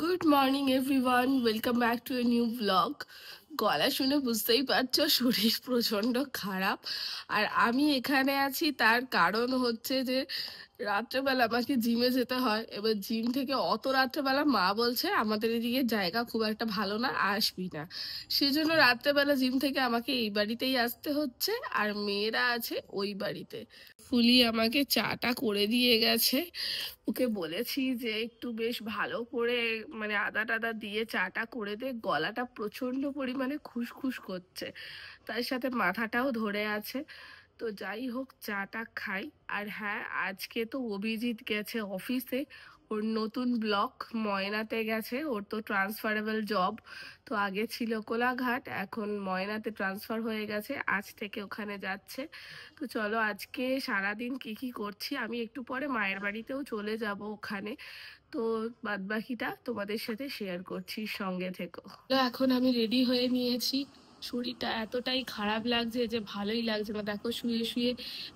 Good morning everyone, welcome back to a new blog. গলা শুনে বুঝতেই পারছো শরীর প্রচণ্ড খারাপ। আর আমি এখানে আছি তার কারণ হচ্ছে যে রাত্রেবেলা আমাকে জিমে যেতে হয়। এবার জিম থেকে অত রাত্রেবেলা মা বলছে আমাদের এদিকে জায়গা খুব একটা ভালো না, আসবি না। সেজন্য রাত্রেবেলা জিম থেকে আমাকে এই বাড়িতেই আসতে হচ্ছে, আর মেয়েরা আছে ওই বাড়িতে। ফুলি আমাকে চাটা করে দিয়ে গেছে। ওকে বলেছি যে একটু বেশ ভালো করে মানে আদা টাদা দিয়ে চাটা করে দে, গলাটা প্রচন্ড পরিমাণে খুসখুস করছে, তার সাথে মাথাটাও ধরে আছে। তো যাই হোক, চাটা খাই। আর হ্যাঁ, আজকে তো অভিজিৎ গেছে অফিসে, ওর নতুন ব্লক ময়নাতে গেছে। ওর তো ট্রান্সফারেবল জব, তো আগে ছিল কোলাঘাট, এখন ময়নাতে ট্রান্সফার হয়ে গেছে, আজ থেকে ওখানে যাচ্ছে। তো চলো আজকে সারাদিন কি কি করছি, আমি একটু পরে মায়ের বাড়িতেও চলে যাব ওখানে, তো বাদবাকিটা তোমাদের সাথে শেয়ার করছি, সঙ্গে থেকো। তো এখন আমি রেডি হয়ে নিয়েছি। শরীরটা এতটাই খারাপ লাগছে যে ভালোই লাগছে না। দেখো শুয়ে শুয়ে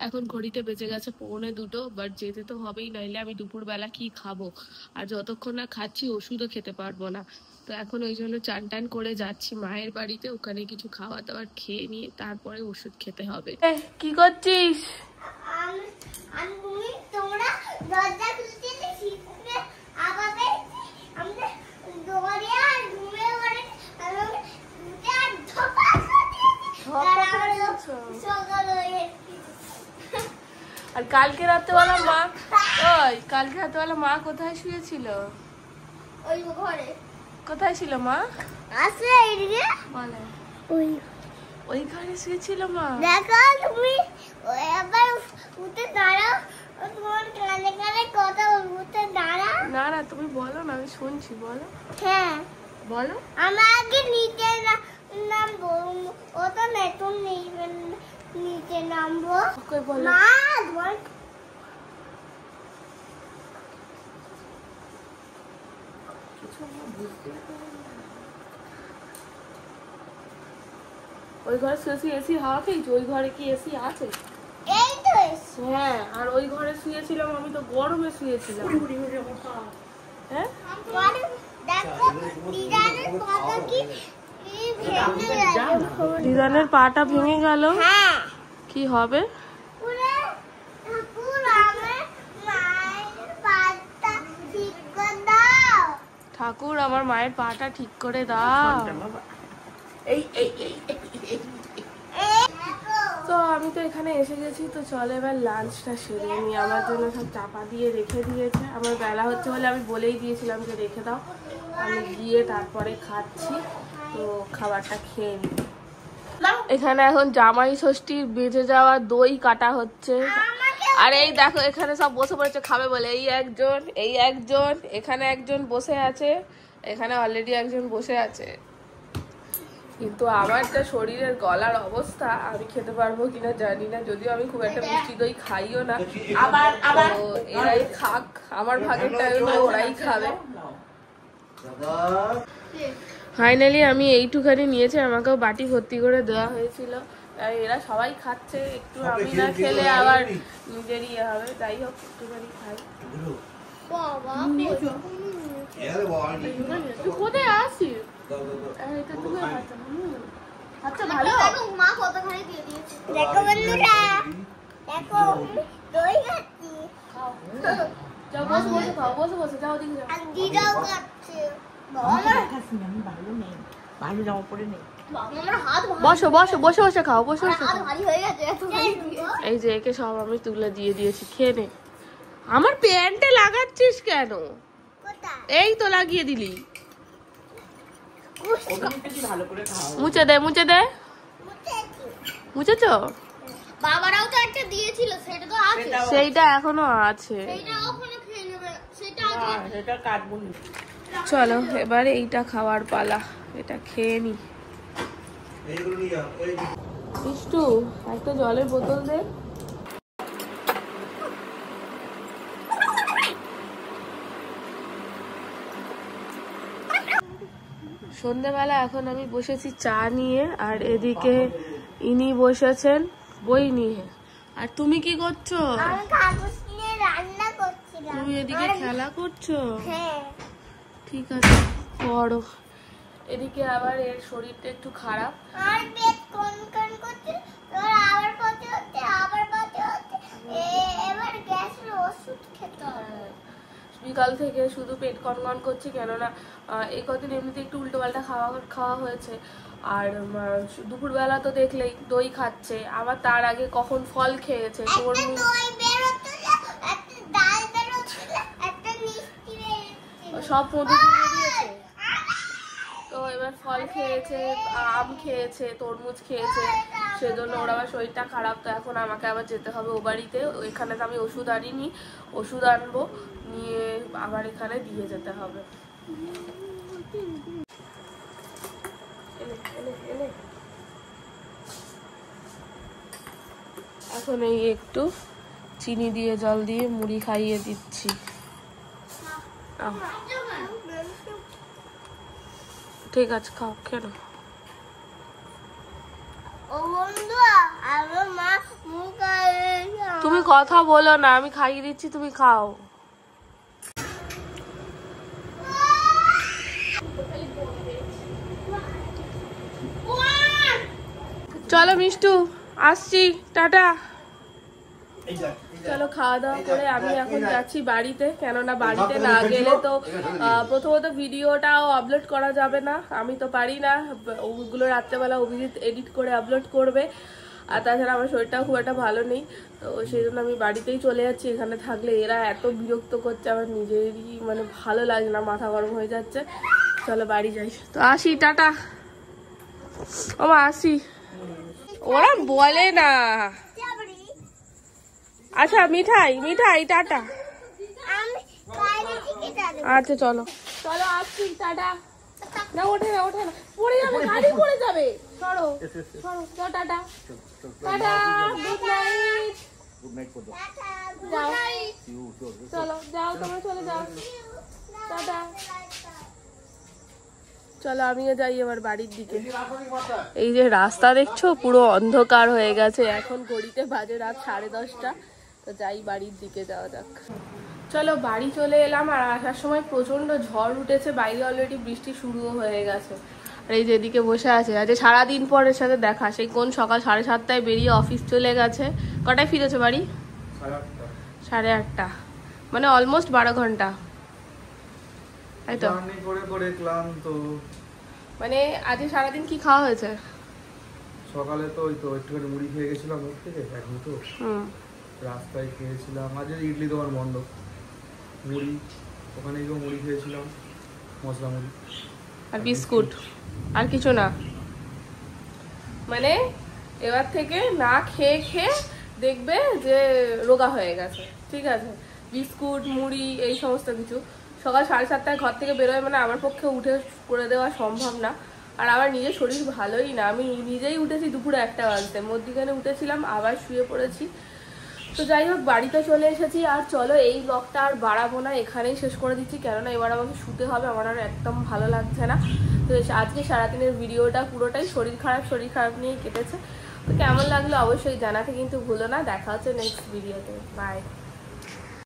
এখন ঘড়িতে বেজে গেছে 1:45, বাট যেতে তো হবেই, নইলে আমি দুপুরবেলা কি খাবো। আর যতক্ষণ না খাচ্ছি ওষুধও খেতে পারবো না। তো এখন ওই জন্য চান টান করে যাচ্ছি মায়ের বাড়িতে, ওখানে কিছু খাওয়া দাওয়ার খেয়ে নিয়ে তারপরে ওষুধ খেতে হবে। কি করছিস? আর কালকে রাত্রেবেলা মা মা কোথায় শুয়েছিল? ওই ঘরে। কোথায় ছিল মা? আছে এইদিকে। বলে ওই ওই ঘরে শুয়েছিল মা। দেখো তুমি এবার উঠে দাঁড়াও, তোমার কানে কানে কথা উঠে দাঁড়া। না না, তুমি বলো না, আমি শুনছি, বলো। হ্যাঁ বলো। আমরা আগে নিচে নামবো, ও তো নতুন নিচে নামবো। কই বলো। মা তোমার ওই ঘরে শুয়েছি, এসি হাওয়া খেয়েছি। ওই ঘরে কি এসি আছে? এই তো এসে। হ্যাঁ, আর ওই ঘরে শুয়েছিলাম আমি, তো গরমে শুয়েছিলাম। হ্যাঁ দেখো দিদানের পাতা কি ভেঙে গেল। দিদানের পাটা ভেঙে গেল। হ্যাঁ, কি হবে? পুরো ঠাকুর আমার মায়ের পাতা ঠিক করে দাও। ঠাকুর আমার মায়ের পাটা ঠিক করে দাও। এই এই এই তো আমি তো এখানে এসে গেছি, তো চলো এবার লাঞ্চটা সেরে নিই। আমার জন্য সব চাপা দিয়ে রেখে দিয়েছে। আমার বেলা হচ্ছে বলে আমি বলেই দিয়েছিলাম যে রেখে দাও, আমি গিয়ে তারপরে খাচ্ছি। তো খাবারটা খেয়ে নিই। এখানে এখন জামাই ষষ্ঠীর বেঁচে যাওয়া দই কাটা হচ্ছে। আর এই দেখো এখানে সব বসে পড়েছে খাবে বলে। এই একজন এখানে একজন বসে আছে, এখানে অলরেডি একজন বসে আছে। কিন্তু আমার যা শরীরের গলার অবস্থা, আমি খেতে পারবো কিনা জানি না, যদিও আমি খুব একটা মিষ্টি দই খাইও না। আবার এরাই খাক, আমার ভাগেরটা ওরাই খাবে। ফাইনালি আমি এইটুখানি নিয়েছি, আমাকেও বাটি ভর্তি করে দেওয়া হয়েছিল। এরা সবাই খাচ্ছে, একটু আমি না খেলে আবার নিজেরই ইয়ে হবে। যাই হোক, একটুখানি খাই। কোথায় আসিস? আচ্ছা ভালো। মা কতখানি দিয়ে দিয়েছে। দেখো বন্ধুরা, দেখো দই খাচ্ছি। যাও বসে বসে খাও, বসে বসে যাও, দিকে যাও। আর দিদাও খাচ্ছে। বসো বসো, বসে বসে খাও, বসে বসে খাও। ভারী হয়ে গেছে এত ভারী দিয়ে। এই যে একে সব আমি তুলে দিয়ে দিয়েছি, খেয়ে নে। আমার প্যান্টে লাগাচ্ছিস কেন? কোথায়? এই তো লাগিয়ে দিলি। মুছে দে, মুছে দে। মুছেছো? বাবারাও তো একটা দিয়েছিল, সেটা তো আছে। সেইটা এখনো আছে। সেটা ওখানে খেয়ে নেবে। সেটা এটা কাটবো না। চলো এবারে এইটা খাওয়ার পালা, এটা খেয়ে নি। মিষ্টু, একটা জলের বোতল দে। সন্ধ্যেবেলা এখন আমি বসেছি চা নিয়ে, আর এদিকে ইনি বসেছেন বই নিয়ে। আর তুমি কি করছো? আমি কাগজ নিয়ে রান্না করছিলাম। তুমি এদিকে খেলা করছো? হ্যাঁ। ঠিক আছে করো। এদিকে আবার এর শরীরটা একটু খারাপ, আর পেট কনকন করছে, আর আবার পথে হচ্ছে, আবার পথে হচ্ছে, এবার গ্যাসের ওষুধ খেতে হবে। বিকাল থেকে শুধু পেট কনকন করছে, কেননা এই কদিন এমনিতে একটু উল্টোপাল্টা খাওয়া হয়েছে। আর দুপুরবেলা তো দেখলেই দই খাচ্ছে, আবার তার আগে কখন ফল খেয়েছে, তরমুজ, সব মধু দিয়ে দিয়েছে। তো এবার ফল খেয়েছে, আম খেয়েছে, তরমুজ খেয়েছে, সেজন্য ওর আবার শরীরটা খারাপ। তো এখন আমাকে আবার যেতে হবে ও বাড়িতে। এখানে তো আমি ওষুধ আনিনি, ওষুধ আনবো, নিয়ে আবার এখানে দিয়ে যেতে হবে। এখন এই একটু চিনি দিয়ে জল দিয়ে মুড়ি খাইয়ে দিচ্ছি। ঠিক আছে, খাও, কেন তুমি কথা বলো না, আমি খাইয়ে দিচ্ছি, তুমি খাও। চলো মিষ্টু, আসছি, টাটা। চলো খাওয়া দাওয়া করে আমি এখন যাচ্ছি বাড়িতে, কেননা বাড়িতে না গেলে তো প্রথমত ভিডিওটাও আপলোড করা যাবে না, আমি তো পারি না ওগুলো, রাত্রেবেলা অভিজিৎ এডিট করে আপলোড করবে। আর তাছাড়া আমার শরীরটাও খুব একটা ভালো নেই, তো সেই জন্য আমি বাড়িতেই চলে যাচ্ছি। এখানে থাকলে এরা এত বিরক্ত করছে, আমার নিজেরই মানে ভালো লাগে না, মাথা গরম হয়ে যাচ্ছে। চলো বাড়ি যাই, তো আসি, টাটা। ও মা, আসি। ওরা বলে না। আচ্ছা, মিঠাই মিঠাই, টাটা। আচ্ছা চলো চলো, আসছি, টাটা। না ওঠে না, ওঠে না, পড়ে যাবে, গাড়ি পড়ে যাবে, সরো সরো, চলো, tata tata, good night. Good night করো, যাও, চলো যাও, তোমরা চলে যাও, টাটা। চলো আমিও যাই এবার বাড়ির দিকে। এই যে রাস্তা দেখছো, পুরো অন্ধকার হয়ে গেছে, এখন ঘড়িতে বাজে রাত 10:30। তো যাই, বাড়ির দিকে যাওয়া যাক। চলো বাড়ি চলে এলাম, আর আসার সময় প্রচন্ড ঝড় উঠেছে, বাইরে অলরেডি বৃষ্টি শুরুও হয়ে গেছে। আর এই যে এদিকে বসে আছে, আজ সারাদিন পর এর সাথে দেখা, সেই কোন সকাল 7:30টায় বেরিয়ে অফিস চলে গেছে। কটায় ফিরেছে বাড়ি? 8:30, মানে অলমোস্ট 12 ঘন্টা, তাই তো? মানে আজ সারাদিন কি খাওয়া হয়েছে? সকালে তো ওই তো একটুখানি মুড়ি খেয়ে গেছিলাম ওর থেকে, এখন তো রাস্তায় খেয়েছিলাম, আজ ইডলি দোকান বন্ধ, মুড়ি ওখানে গিয়ে মুড়ি খেয়েছিলাম, মশলা মুড়ি আর বিস্কুট, আর কিছু না। মানে এবার থেকে না খেয়ে খেয়ে দেখবে যে রোগা হয়ে গেছে, ঠিক আছে? বিস্কুট, মুড়ি, এই সমস্ত কিছু। সকাল 7:30টায় ঘর থেকে বেরোয়, মানে আমার পক্ষে উঠে করে দেওয়া সম্ভব না। আর আমার নিজের শরীর ভালোই না, আমি নিজেই উঠেছি দুপুরে 1টা বাজতে, মধ্যিখানে উঠেছিলাম, আবার শুয়ে পড়েছি। তো যাই হোক, বাড়িতে চলে এসেছি। আর চলো এই ব্লগটা আর বাড়াবো না, এখানেই শেষ করে দিচ্ছি, কেননা এবার আমাকে শুতে হবে, আমার আর একদম ভালো লাগছে না। তো আজকে সারাদিনের ভিডিওটা পুরোটাই শরীর খারাপ নিয়েই কেটেছে। তো কেমন লাগলো অবশ্যই জানাতে কিন্তু ভুলো না। দেখা হচ্ছে নেক্সট ভিডিওতে, বাই।